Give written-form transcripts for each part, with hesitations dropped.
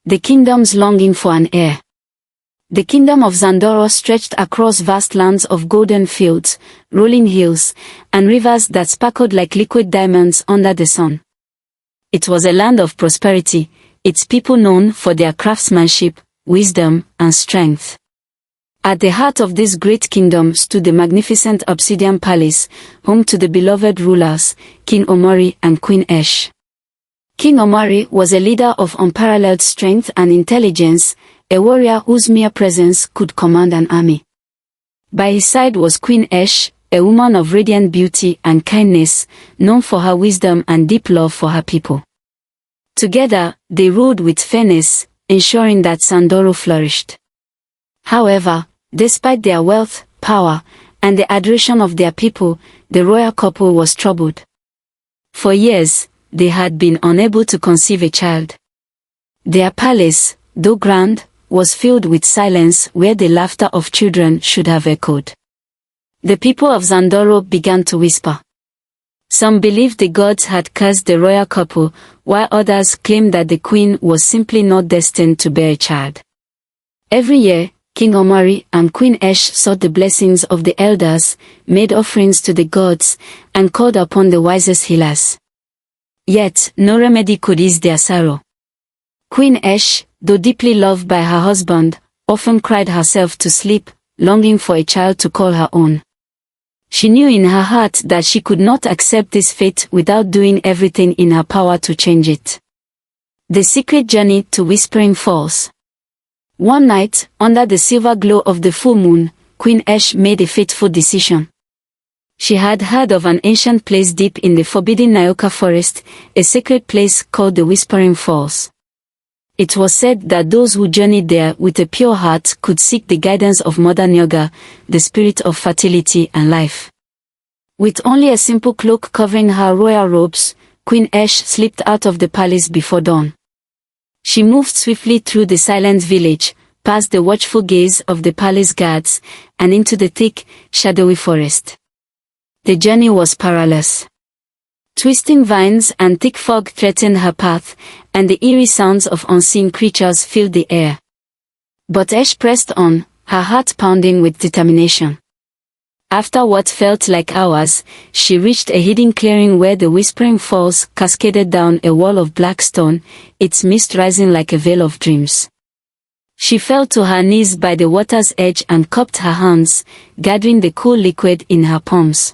The kingdom's longing for an heir. The kingdom of Zandoro stretched across vast lands of golden fields, rolling hills, and rivers that sparkled like liquid diamonds under the sun. It was a land of prosperity, its people known for their craftsmanship, wisdom, and strength. At the heart of this great kingdom stood the magnificent obsidian palace, home to the beloved rulers, King Omori and Queen Eshe. King Omori was a leader of unparalleled strength and intelligence, a warrior whose mere presence could command an army. By his side was Queen Eshe, a woman of radiant beauty and kindness, known for her wisdom and deep love for her people. Together, they ruled with fairness, ensuring that Zandoro flourished. However, despite their wealth, power, and the adoration of their people, the royal couple was troubled. For years, they had been unable to conceive a child. Their palace, though grand, was filled with silence where the laughter of children should have echoed. The people of Zandoro began to whisper. Some believed the gods had cursed the royal couple, while others claimed that the queen was simply not destined to bear a child. Every year, King Omori and Queen Eshe sought the blessings of the elders, made offerings to the gods, and called upon the wisest healers. Yet, no remedy could ease their sorrow. Queen Eshe, though deeply loved by her husband, often cried herself to sleep, longing for a child to call her own. She knew in her heart that she could not accept this fate without doing everything in her power to change it. The secret journey to Whispering Falls. One night, under the silver glow of the full moon, Queen Eshe made a fateful decision. She had heard of an ancient place deep in the forbidden Nyoka forest, a sacred place called the Whispering Falls. It was said that those who journeyed there with a pure heart could seek the guidance of Mother Nyoga, the spirit of fertility and life. With only a simple cloak covering her royal robes, Queen Eshe slipped out of the palace before dawn. She moved swiftly through the silent village, past the watchful gaze of the palace guards, and into the thick, shadowy forest. The journey was perilous. Twisting vines and thick fog threatened her path, and the eerie sounds of unseen creatures filled the air. But Eshe pressed on, her heart pounding with determination. After what felt like hours, she reached a hidden clearing where the Whispering Falls cascaded down a wall of black stone, its mist rising like a veil of dreams. She fell to her knees by the water's edge and cupped her hands, gathering the cool liquid in her palms.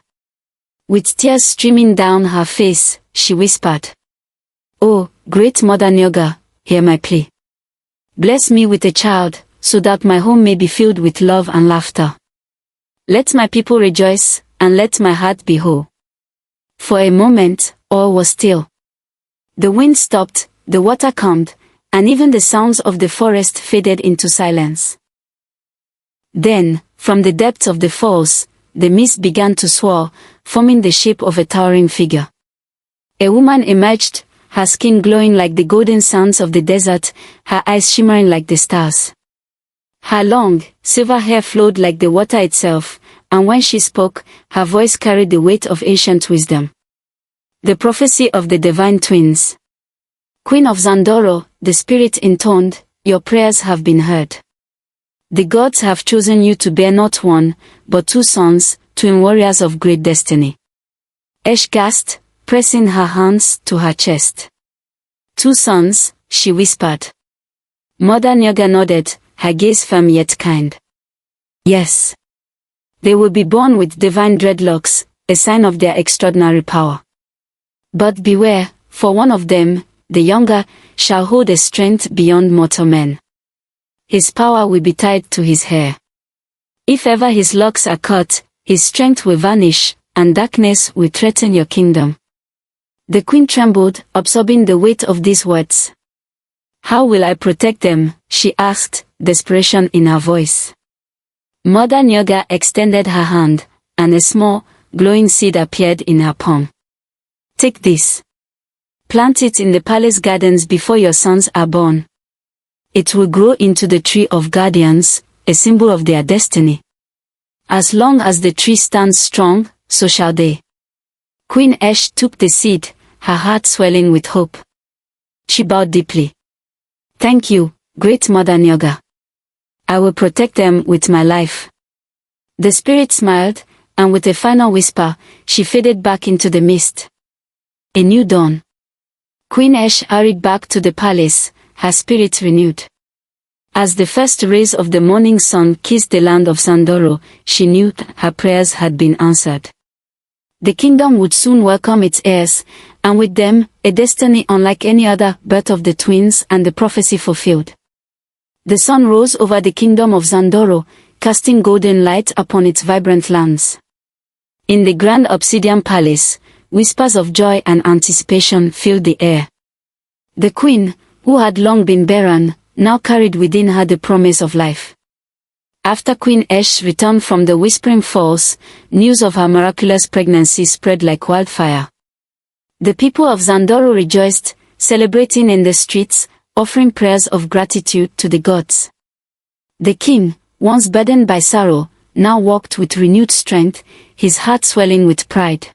With tears streaming down her face, she whispered, "Oh, great Mother Nyoga, hear my plea. Bless me with a child, so that my home may be filled with love and laughter. Let my people rejoice, and let my heart be whole." For a moment, all was still. The wind stopped, the water calmed, and even the sounds of the forest faded into silence. Then, from the depths of the falls, the mist began to swirl, forming the shape of a towering figure. A woman emerged, her skin glowing like the golden sands of the desert, her eyes shimmering like the stars. Her long, silver hair flowed like the water itself, and when she spoke, her voice carried the weight of ancient wisdom. The prophecy of the divine twins. "Queen of Zandoro," the spirit intoned, "your prayers have been heard. The gods have chosen you to bear not one, but two sons, twin warriors of great destiny." Eshe gasped, pressing her hands to her chest. "Two sons," she whispered. Mother Nyoga nodded, her gaze firm yet kind. "Yes. They will be born with divine dreadlocks, a sign of their extraordinary power. But beware, for one of them, the younger, shall hold a strength beyond mortal men. His power will be tied to his hair. If ever his locks are cut, his strength will vanish, and darkness will threaten your kingdom." The queen trembled, absorbing the weight of these words. "How will I protect them?" she asked, desperation in her voice. Mother Nyoga extended her hand, and a small, glowing seed appeared in her palm. "Take this. Plant it in the palace gardens before your sons are born. It will grow into the tree of guardians, a symbol of their destiny. As long as the tree stands strong, so shall they." Queen Eshe took the seed, her heart swelling with hope. She bowed deeply. Thank you, Great Mother Nyoga. I will protect them with my life. The spirit smiled, and with a final whisper, she faded back into the mist. A new dawn. Queen Eshe hurried back to the palace, her spirit renewed. As the first rays of the morning sun kissed the land of Zandoro, she knew that her prayers had been answered. The kingdom would soon welcome its heirs, and with them, a destiny unlike any other, birth of the twins and the prophecy fulfilled. The sun rose over the kingdom of Zandoro, casting golden light upon its vibrant lands. In the grand obsidian palace, whispers of joy and anticipation filled the air. The queen, who had long been barren, now carried within her the promise of life. After Queen Eshe returned from the Whispering Falls, news of her miraculous pregnancy spread like wildfire. The people of Zandoro rejoiced, celebrating in the streets, offering prayers of gratitude to the gods. The king, once burdened by sorrow, now walked with renewed strength, his heart swelling with pride.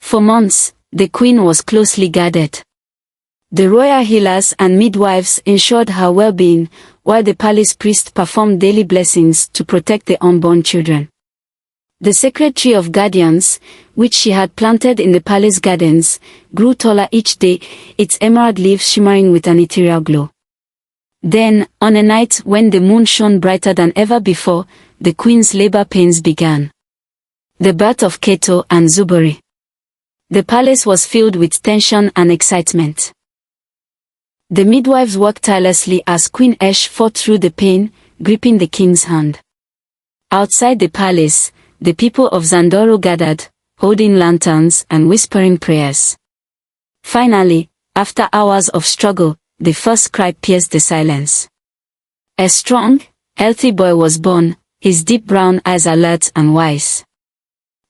For months, the queen was closely guarded. The royal healers and midwives ensured her well-being, while the palace priest performed daily blessings to protect the unborn children. The sacred tree of guardians, which she had planted in the palace gardens, grew taller each day, its emerald leaves shimmering with an ethereal glow. Then, on a night when the moon shone brighter than ever before, the queen's labor pains began. The birth of Kato and Zuberi. The palace was filled with tension and excitement. The midwives worked tirelessly as Queen Eshe fought through the pain, gripping the king's hand. Outside the palace, the people of Zandoro gathered, holding lanterns and whispering prayers. Finally, after hours of struggle, the first cry pierced the silence. A strong, healthy boy was born, his deep brown eyes alert and wise.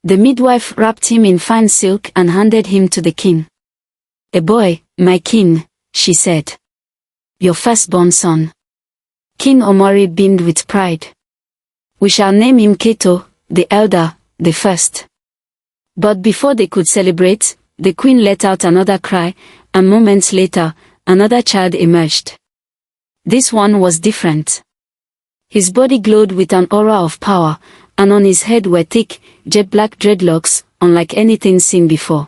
The midwife wrapped him in fine silk and handed him to the king. "A boy, my king," she said. "Your firstborn son." King Omori beamed with pride. "We shall name him Kato, the elder, the first." But before they could celebrate, the queen let out another cry, and moments later, another child emerged. This one was different. His body glowed with an aura of power, and on his head were thick, jet-black dreadlocks, unlike anything seen before.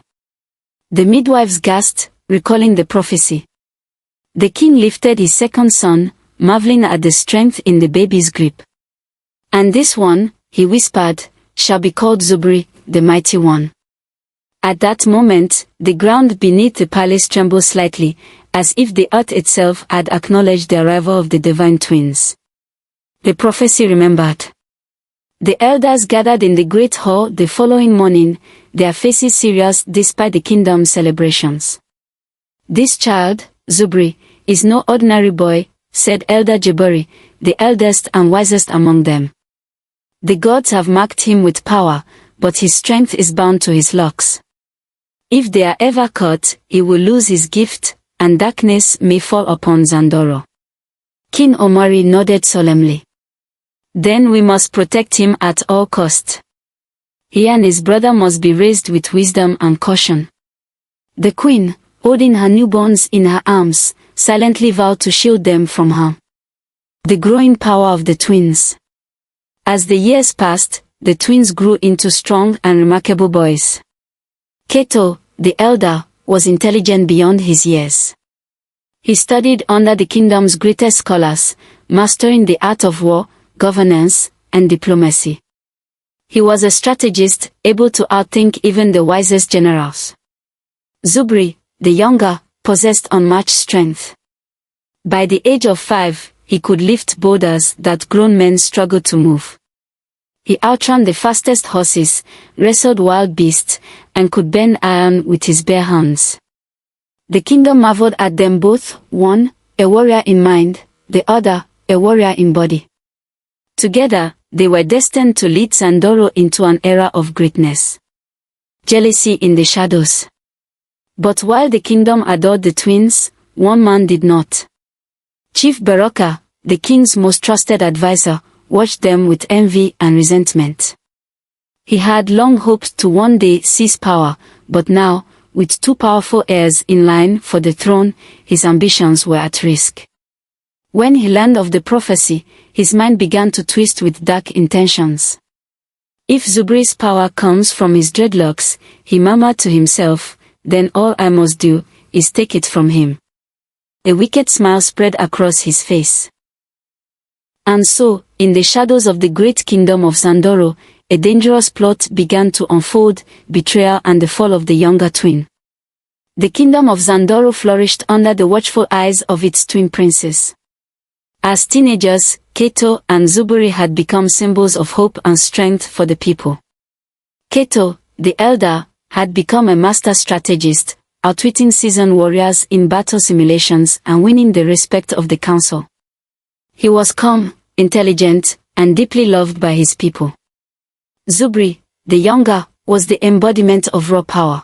The midwives gasped, recalling the prophecy. The king lifted his second son, marveling at the strength in the baby's grip. "And this one," he whispered, "shall be called Zuberi, the mighty one." At that moment, the ground beneath the palace trembled slightly, as if the earth itself had acknowledged the arrival of the divine twins. The prophecy remembered. The elders gathered in the great hall the following morning, their faces serious despite the kingdom's celebrations. "This child, Zuberi, is no ordinary boy," said Elder Zuberi, the eldest and wisest among them. "The gods have marked him with power, but his strength is bound to his locks. If they are ever caught, he will lose his gift, and darkness may fall upon Zandoro." King Omori nodded solemnly. "Then we must protect him at all cost. He and his brother must be raised with wisdom and caution." The queen, holding her newborns in her arms, silently vowed to shield them from harm. The growing power of the twins. As the years passed, the twins grew into strong and remarkable boys. Kato, the elder, was intelligent beyond his years. He studied under the kingdom's greatest scholars, mastering the art of war, governance, and diplomacy. He was a strategist, able to outthink even the wisest generals. Zuberi, the younger, possessed unmatched strength. By the age of 5, he could lift boulders that grown men struggled to move. He outran the fastest horses, wrestled wild beasts, and could bend iron with his bare hands. The kingdom marveled at them both, one, a warrior in mind, the other, a warrior in body. Together, they were destined to lead Zandoro into an era of greatness. Jealousy in the shadows. But while the kingdom adored the twins, one man did not. Chief Baroka, the king's most trusted advisor, watched them with envy and resentment. He had long hoped to one day seize power, but now, with two powerful heirs in line for the throne, his ambitions were at risk. When he learned of the prophecy, his mind began to twist with dark intentions. If Zuberi's power comes from his dreadlocks, he murmured to himself, then all I must do is take it from him. A wicked smile spread across his face. And so, in the shadows of the great kingdom of Zandoro, a dangerous plot began to unfold: betrayal and the fall of the younger twin. The kingdom of Zandoro flourished under the watchful eyes of its twin princes. As teenagers, Kato and Zuberi had become symbols of hope and strength for the people. Kato, the elder, had become a master strategist, outwitting seasoned warriors in battle simulations and winning the respect of the council. He was calm, intelligent, and deeply loved by his people. Zuberi, the younger, was the embodiment of raw power.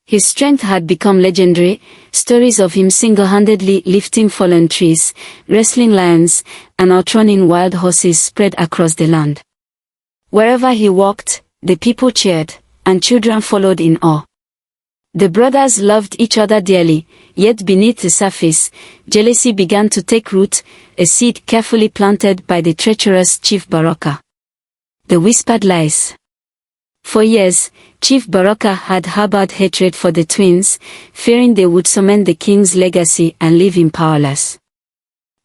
His strength had become legendary. Stories of him single-handedly lifting fallen trees, wrestling lions, and outrunning wild horses spread across the land. Wherever he walked, the people cheered, and children followed in awe. The brothers loved each other dearly, yet beneath the surface, jealousy began to take root, a seed carefully planted by the treacherous Chief Baraka. The whispered lies. For years, Chief Baraka had harbored hatred for the twins, fearing they would cement the king's legacy and leave him powerless.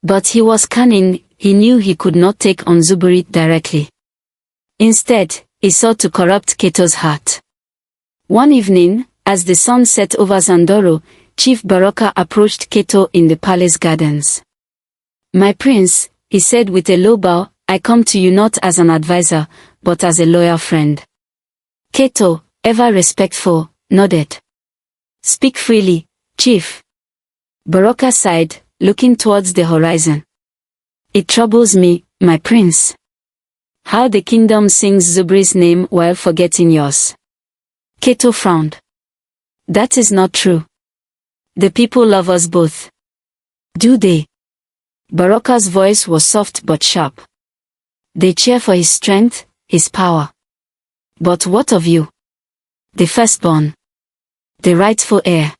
But he was cunning. He knew he could not take on Zuberi directly. Instead, he sought to corrupt Kato's heart. One evening, as the sun set over Zandoro, Chief Baraka approached Kato in the palace gardens. "My prince," he said with a low bow, "I come to you not as an advisor, but as a loyal friend." Kato, ever respectful, nodded. "Speak freely, chief." Baraka sighed, looking towards the horizon. "It troubles me, my prince. How the kingdom sings Zuberi's name while forgetting yours." Kato frowned. "That is not true. The people love us both." "Do they?" Baraka's voice was soft but sharp. "They cheer for his strength, his power. But what of you? The firstborn. The rightful heir.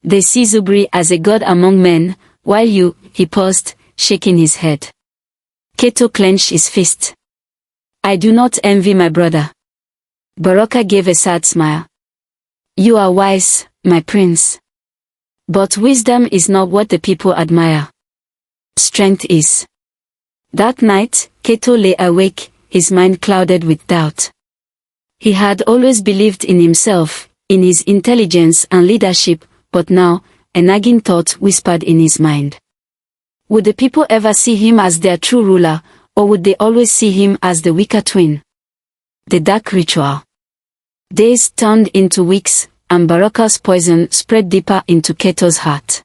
They see Zuberi as a god among men, while you," he paused, shaking his head. Kato clenched his fist. "I do not envy my brother." Baraka gave a sad smile. "You are wise, my prince. But wisdom is not what the people admire. Strength is." That night, Kato lay awake, his mind clouded with doubt. He had always believed in himself, in his intelligence and leadership, but now, a nagging thought whispered in his mind. Would the people ever see him as their true ruler, or would they always see him as the weaker twin? The dark ritual. Days turned into weeks, and Baraka's poison spread deeper into Kato's heart.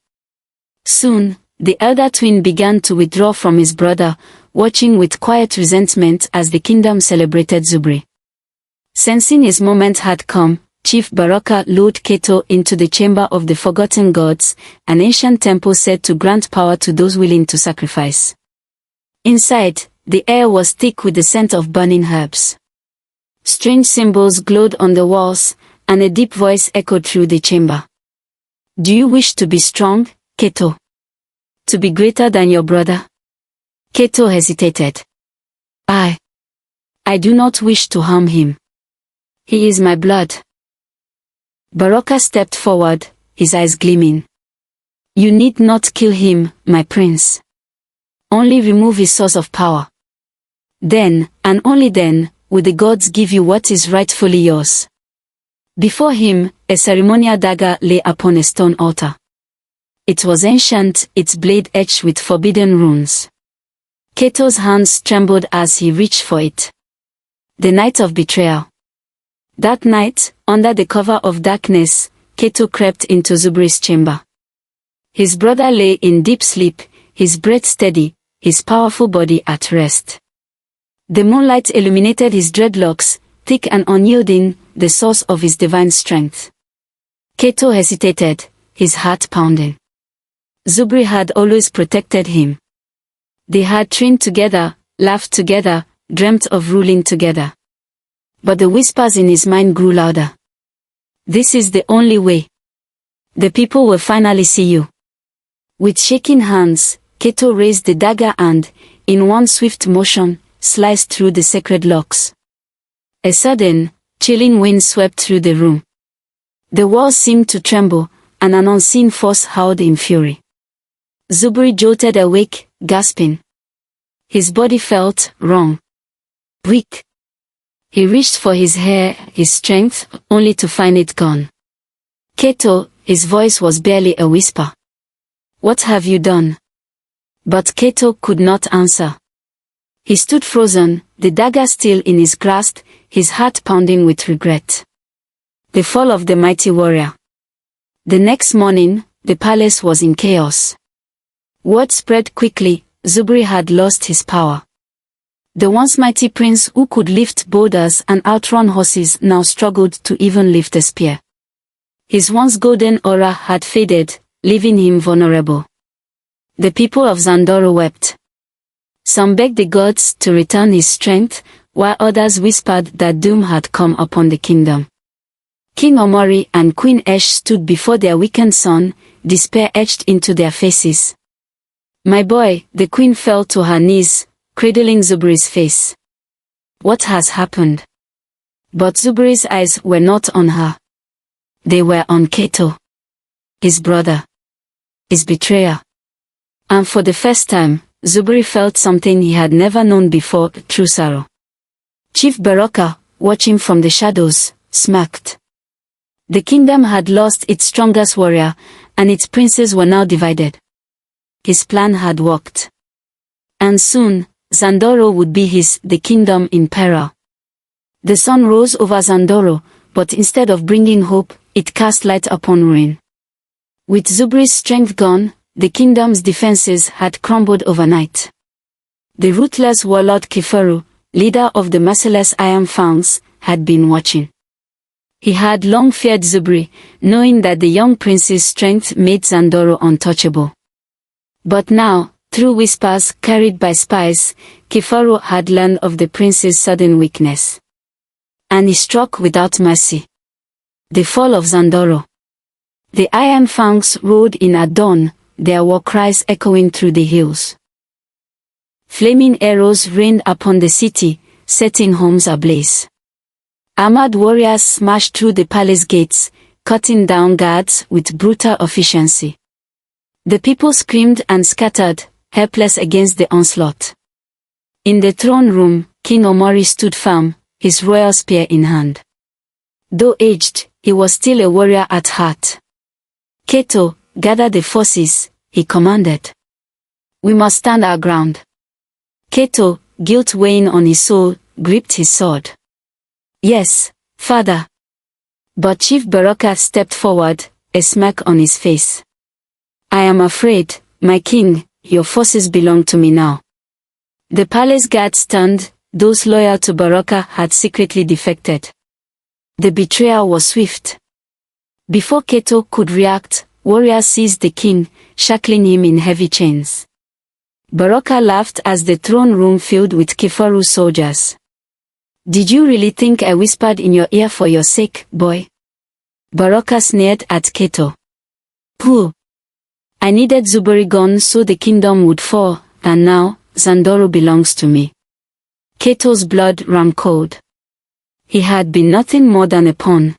Soon, the elder twin began to withdraw from his brother, watching with quiet resentment as the kingdom celebrated Zuberi. Sensing his moment had come, Chief Baraka lured Kato into the chamber of the forgotten gods, an ancient temple said to grant power to those willing to sacrifice. Inside, the air was thick with the scent of burning herbs. Strange symbols glowed on the walls, and a deep voice echoed through the chamber. "Do you wish to be strong, Kato? To be greater than your brother?" Kato hesitated. I do not wish to harm him. He is my blood." Baraka stepped forward, his eyes gleaming. "You need not kill him, my prince. Only remove his source of power. Then, and only then, will the gods give you what is rightfully yours." Before him, a ceremonial dagger lay upon a stone altar. It was ancient, its blade etched with forbidden runes. Kato's hands trembled as he reached for it. The night of betrayal. That night, under the cover of darkness, Kato crept into Zuberi's chamber. His brother lay in deep sleep, his breath steady, his powerful body at rest. The moonlight illuminated his dreadlocks, thick and unyielding, the source of his divine strength. Kato hesitated, his heart pounding. Zuberi had always protected him. They had trained together, laughed together, dreamt of ruling together. But the whispers in his mind grew louder. "This is the only way. The people will finally see you." With shaking hands, Kato raised the dagger and, in one swift motion, sliced through the sacred locks. A sudden, chilling wind swept through the room. The walls seemed to tremble, and an unseen force howled in fury. Zuberi jolted awake, gasping. His body felt wrong. Weak. He reached for his hair, his strength, only to find it gone. Kato, his voice was barely a whisper. What have you done? But Kato could not answer. He stood frozen, the dagger still in his grasp, his heart pounding with regret. The fall of the mighty warrior. The next morning, the palace was in chaos. Word spread quickly, Zuberi had lost his power. The once mighty prince who could lift boulders and outrun horses now struggled to even lift a spear. His once golden aura had faded, leaving him vulnerable. The people of Zandoro wept. Some begged the gods to return his strength, while others whispered that doom had come upon the kingdom. King Omori and Queen Eshe stood before their weakened son, despair etched into their faces. My boy, the queen fell to her knees, cradling Zuberi's face. What has happened? But Zuberi's eyes were not on her. They were on Kato. His brother. His betrayer. And for the first time, Zuberi felt something he had never known before, true sorrow. Chief Baraka, watching from the shadows, smirked. The kingdom had lost its strongest warrior, and its princes were now divided. His plan had worked. And soon, Zandoro would be his, the kingdom in peril. The sun rose over Zandoro, but instead of bringing hope, it cast light upon ruin. With Zuberi's strength gone, the kingdom's defenses had crumbled overnight. The ruthless warlord Kifaru, leader of the merciless Iron Fangs, had been watching. He had long feared Zuberi, knowing that the young prince's strength made Zandoro untouchable. But now, through whispers carried by spies, Kifaru had learned of the prince's sudden weakness. And he struck without mercy. The fall of Zandoro. The Iron Fangs roared in at dawn, their war cries echoing through the hills. Flaming arrows rained upon the city, setting homes ablaze. Armored warriors smashed through the palace gates, cutting down guards with brutal efficiency. The people screamed and scattered, helpless against the onslaught. In the throne room, King Omori stood firm, his royal spear in hand. Though aged, he was still a warrior at heart. Kato, gather the forces, he commanded. We must stand our ground. Kato, guilt weighing on his soul, gripped his sword. Yes, father. But Chief Baraka stepped forward, a smirk on his face. I am afraid, my king, your forces belong to me now. The palace guards turned, those loyal to Baraka had secretly defected. The betrayal was swift. Before Kato could react, warriors seized the king, shackling him in heavy chains. Baraka laughed as the throne room filled with Kifaru soldiers. Did you really think I whispered in your ear for your sake, boy? Baraka sneered at Kato. Pooh! I needed Zuberi gone so the kingdom would fall, and now, Zandoro belongs to me. Kato's blood ran cold. He had been nothing more than a pawn.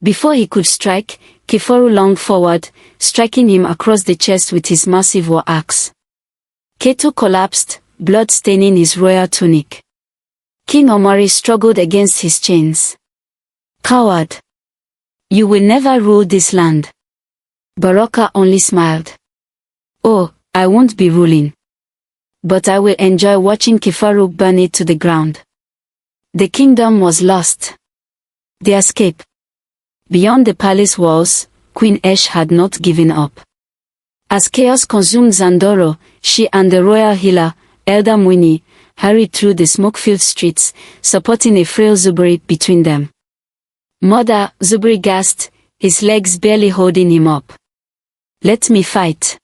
Before he could strike, Kifaru lunged forward, striking him across the chest with his massive war axe. Kato collapsed, blood staining his royal tunic. King Omori struggled against his chains. Coward! You will never rule this land. Baraka only smiled. Oh, I won't be ruling. But I will enjoy watching Kifaru burn it to the ground. The kingdom was lost. The escape. Beyond the palace walls, Queen Eshe had not given up. As chaos consumed Zandoro, she and the royal healer, Elder Mwini, hurried through the smoke-filled streets, supporting a frail Zuberi between them. Mother, Zuberi gasped, his legs barely holding him up. Let me fight.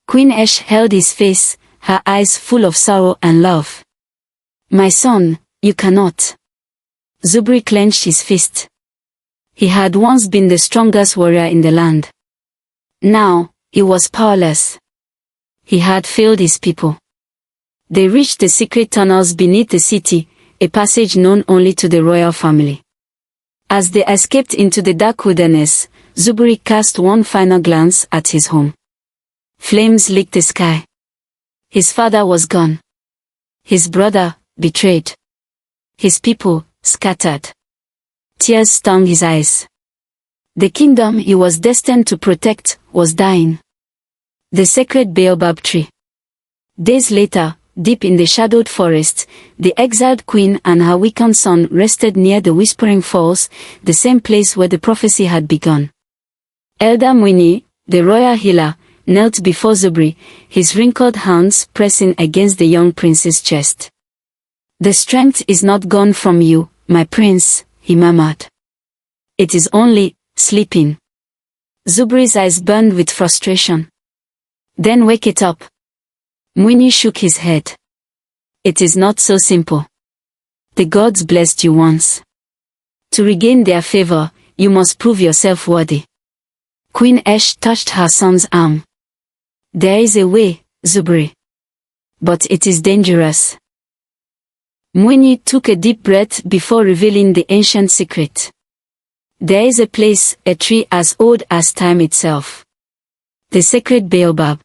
Queen Eshe held his face, her eyes full of sorrow and love. My son, you cannot. Zuberi clenched his fist. He had once been the strongest warrior in the land. Now, he was powerless. He had failed his people. They reached the secret tunnels beneath the city, a passage known only to the royal family. As they escaped into the dark wilderness, Zuberi cast one final glance at his home. Flames licked the sky. His father was gone. His brother, betrayed. His people, scattered. Tears stung his eyes. The kingdom he was destined to protect was dying. The Sacred Baobab Tree. Days later, deep in the shadowed forest, the exiled queen and her weakened son rested near the Whispering Falls, the same place where the prophecy had begun. Elder Mwini, the royal healer, knelt before Zuberi, his wrinkled hands pressing against the young prince's chest. "The strength is not gone from you, my prince," he murmured. "It is only sleeping." Zuberi's eyes burned with frustration. "Then wake it up." Mwini shook his head. "It is not so simple. The gods blessed you once. To regain their favor, you must prove yourself worthy." Queen Eshe touched her son's arm. "There is a way, Zuberi. But it is dangerous." Mwini took a deep breath before revealing the ancient secret. "There is a place, a tree as old as time itself. The Sacred Baobab.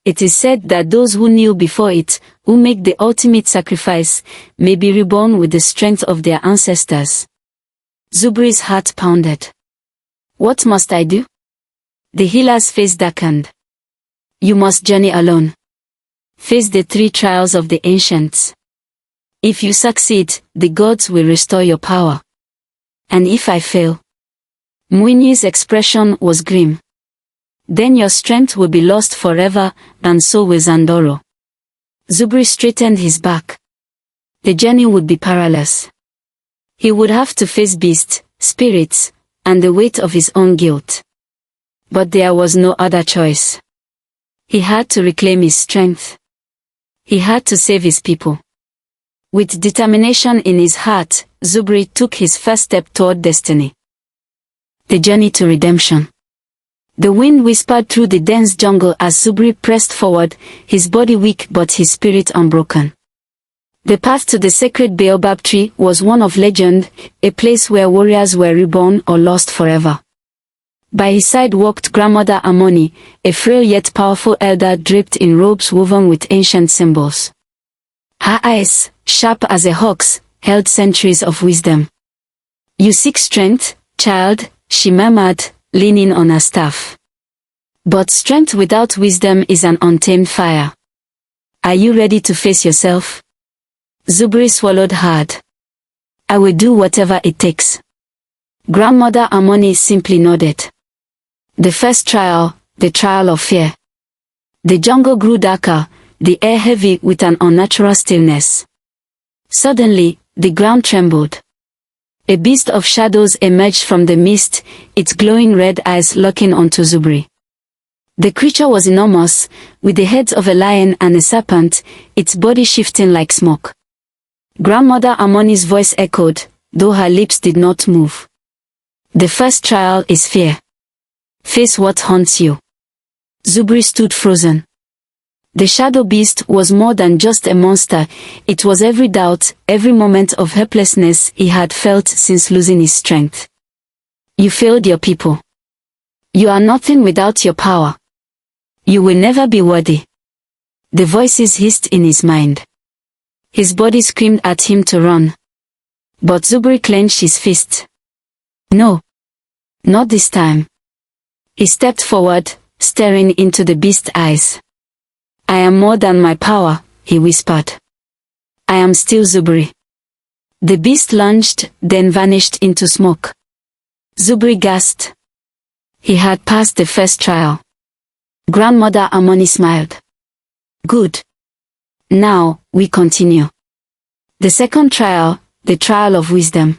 It is said that those who kneel before it, who make the ultimate sacrifice, may be reborn with the strength of their ancestors." Zuberi's heart pounded. "What must I do?" The healer's face darkened. "You must journey alone. Face the 3 trials of the ancients. If you succeed, the gods will restore your power. And if I fail?" Mwini's expression was grim. "Then your strength will be lost forever, and so will Zandoro." Zuberi straightened his back. The journey would be perilous. He would have to face beasts, spirits, and the weight of his own guilt. But there was no other choice. He had to reclaim his strength. He had to save his people. With determination in his heart, Zuberi took his first step toward destiny. The journey to redemption. The wind whispered through the dense jungle as Zuberi pressed forward, his body weak but his spirit unbroken. The path to the Sacred Baobab Tree was one of legend, a place where warriors were reborn or lost forever. By his side walked Grandmother Amoni, a frail yet powerful elder draped in robes woven with ancient symbols. Her eyes, sharp as a hawk's, held centuries of wisdom. "You seek strength, child," she murmured, leaning on her staff. "But strength without wisdom is an untamed fire. Are you ready to face yourself?" Zuberi swallowed hard. "I will do whatever it takes." Grandmother Amoni simply nodded. The first trial, the trial of fear. The jungle grew darker, the air heavy with an unnatural stillness. Suddenly, the ground trembled. A beast of shadows emerged from the mist, its glowing red eyes locking onto Zuberi. The creature was enormous, with the heads of a lion and a serpent, its body shifting like smoke. Grandmother Amoni's voice echoed, though her lips did not move. "The first trial is fear. Face what haunts you." Zuberi stood frozen. The shadow beast was more than just a monster, it was every doubt, every moment of helplessness he had felt since losing his strength. "You failed your people. You are nothing without your power. You will never be worthy." The voices hissed in his mind. His body screamed at him to run. But Zuberi clenched his fist. "No. Not this time." He stepped forward, staring into the beast's eyes. "I am more than my power," he whispered. "I am still Zuberi." The beast lunged, then vanished into smoke. Zuberi gasped. He had passed the first trial. Grandmother Amoni smiled. "Good. Now, we continue. The second trial, the trial of wisdom."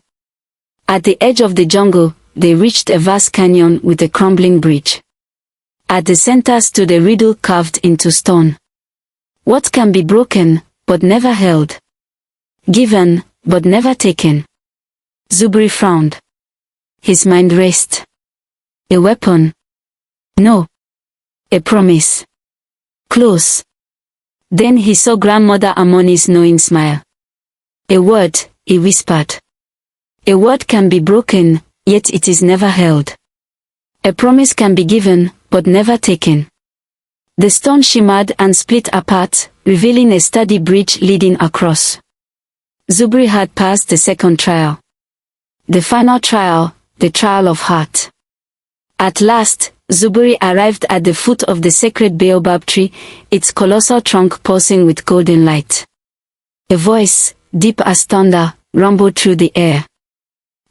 At the edge of the jungle, they reached a vast canyon with a crumbling bridge. At the center stood a riddle carved into stone. What can be broken, but never held? Given, but never taken? Zuberi frowned. His mind raced. A weapon? No. A promise. Close. Then he saw Grandmother Amoni's knowing smile. A word, he whispered. A word can be broken, yet it is never held. A promise can be given, but never taken. The stone shimmered and split apart, revealing a sturdy bridge leading across. Zuberi had passed the second trial. The final trial, the trial of heart. At last, Zuberi arrived at the foot of the sacred Baobab tree, its colossal trunk pulsing with golden light. A voice, deep as thunder, rumbled through the air.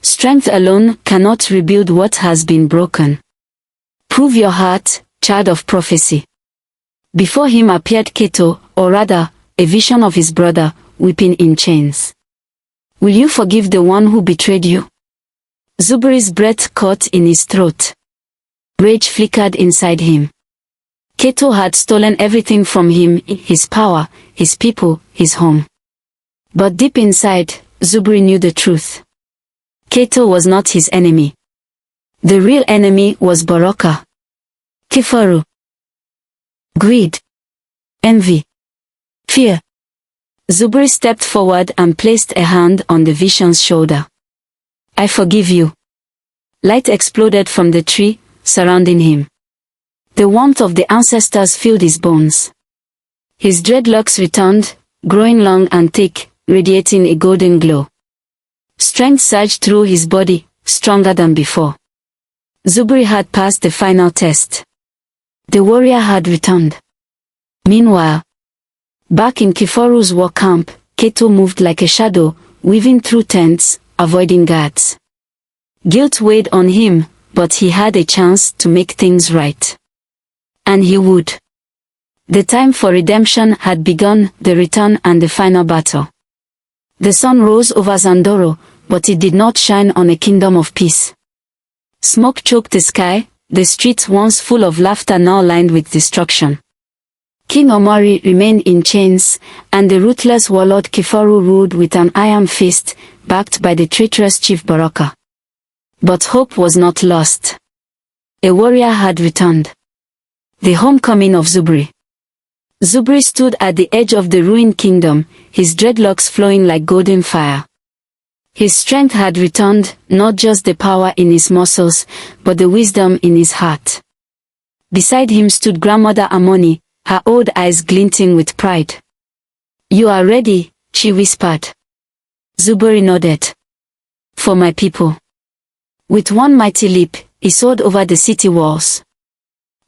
Strength alone cannot rebuild what has been broken. Prove your heart, child of prophecy. Before him appeared Kato, or rather, a vision of his brother, weeping in chains. Will you forgive the one who betrayed you? Zuberi's breath caught in his throat. Rage flickered inside him. Kato had stolen everything from him, his power, his people, his home. But deep inside, Zuberi knew the truth. Kato was not his enemy. The real enemy was Baraka. Kifaru. Greed. Envy. Fear. Zuberi stepped forward and placed a hand on the vision's shoulder. I forgive you. Light exploded from the tree, surrounding him. The warmth of the ancestors filled his bones. His dreadlocks returned, growing long and thick, radiating a golden glow. Strength surged through his body, stronger than before. Zuberi had passed the final test. The warrior had returned. Meanwhile, back in Kifaru's war camp, Kato moved like a shadow, weaving through tents, avoiding guards. Guilt weighed on him, but he had a chance to make things right. And he would. The time for redemption had begun, the return and the final battle. The sun rose over Zandoro, but it did not shine on a kingdom of peace. Smoke choked the sky, the streets once full of laughter now lined with destruction. King Omari remained in chains, and the ruthless warlord Kifaru ruled with an iron fist, backed by the traitorous chief Baraka. But hope was not lost. A warrior had returned. The homecoming of Zuberi. Zuberi stood at the edge of the ruined kingdom, his dreadlocks flowing like golden fire. His strength had returned, not just the power in his muscles, but the wisdom in his heart. Beside him stood Grandmother Amoni, her old eyes glinting with pride. You are ready, she whispered. Zuberi nodded. For my people. With one mighty leap, he soared over the city walls.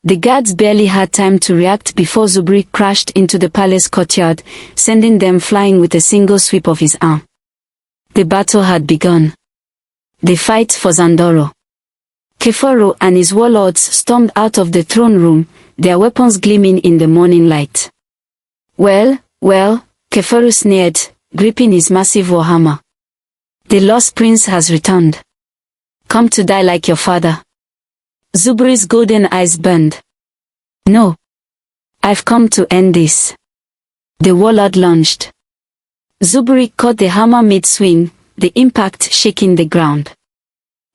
The guards barely had time to react before Zuberi crashed into the palace courtyard, sending them flying with a single sweep of his arm. The battle had begun. The fight for Zandoro. Kifaru and his warlords stormed out of the throne room, their weapons gleaming in the morning light. Well, Kifaru sneered, gripping his massive warhammer. The lost prince has returned. Come to die like your father. Zuberi's golden eyes burned. No. I've come to end this. The warlord lunged. Zuberi caught the hammer mid-swing, the impact shaking the ground.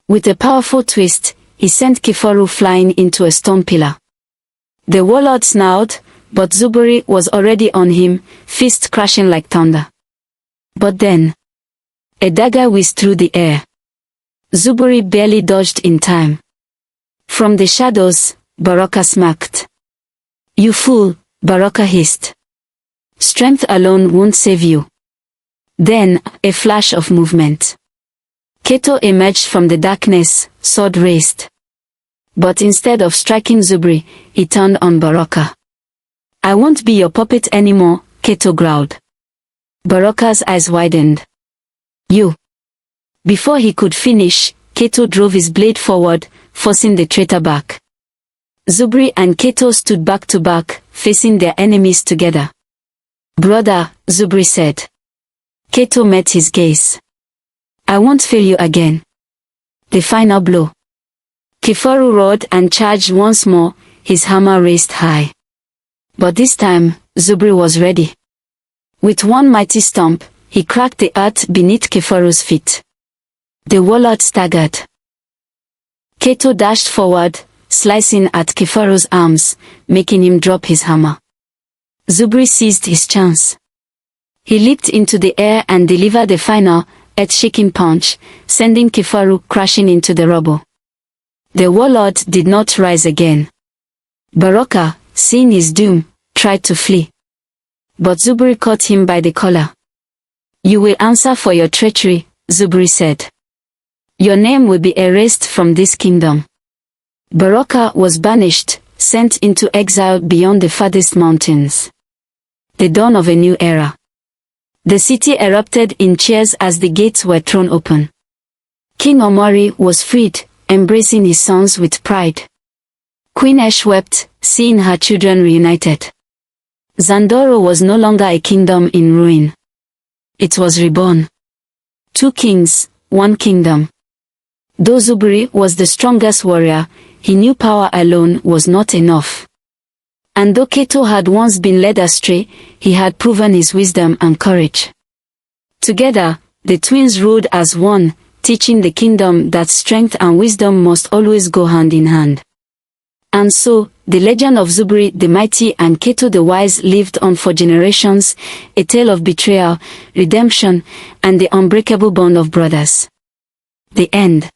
With a powerful twist, he sent Kifaru flying into a stone pillar. The warlord snarled, but Zuberi was already on him, fist crashing like thunder. But then, a dagger whizzed through the air. Zuberi barely dodged in time. From the shadows, Baraka smacked. You fool, Baraka hissed. Strength alone won't save you. Then, a flash of movement. Kato emerged from the darkness, sword raised. But instead of striking Zuberi, he turned on Baraka. I won't be your puppet anymore, Kato growled. Baraka's eyes widened. You. Before he could finish, Kato drove his blade forward, forcing the traitor back. Zuberi and Kato stood back to back, facing their enemies together. Brother, Zuberi said. Kato met his gaze. I won't fail you again. The final blow. Kifaru roared and charged once more, his hammer raised high. But this time, Zuberi was ready. With one mighty stomp, he cracked the earth beneath Kifaru's feet. The warlord staggered. Kato dashed forward, slicing at Kifaru's arms, making him drop his hammer. Zuberi seized his chance. He leaped into the air and delivered a final, earth-shaking punch, sending Kifaru crashing into the rubble. The warlord did not rise again. Baraka, seeing his doom, tried to flee. But Zuberi caught him by the collar. "You will answer for your treachery," Zuberi said. "Your name will be erased from this kingdom." Baraka was banished, sent into exile beyond the farthest mountains. The dawn of a new era. The city erupted in cheers as the gates were thrown open. King Omori was freed, embracing his sons with pride. Queen Eshe wept, seeing her children reunited. Zandoro was no longer a kingdom in ruin. It was reborn. 2 kings, 1 kingdom. Though Zuberi was the strongest warrior, he knew power alone was not enough. And though Kato had once been led astray, he had proven his wisdom and courage. Together, the twins ruled as one, teaching the kingdom that strength and wisdom must always go hand in hand. And so, the legend of Zuberi the Mighty and Kato the Wise lived on for generations, a tale of betrayal, redemption, and the unbreakable bond of brothers. The end.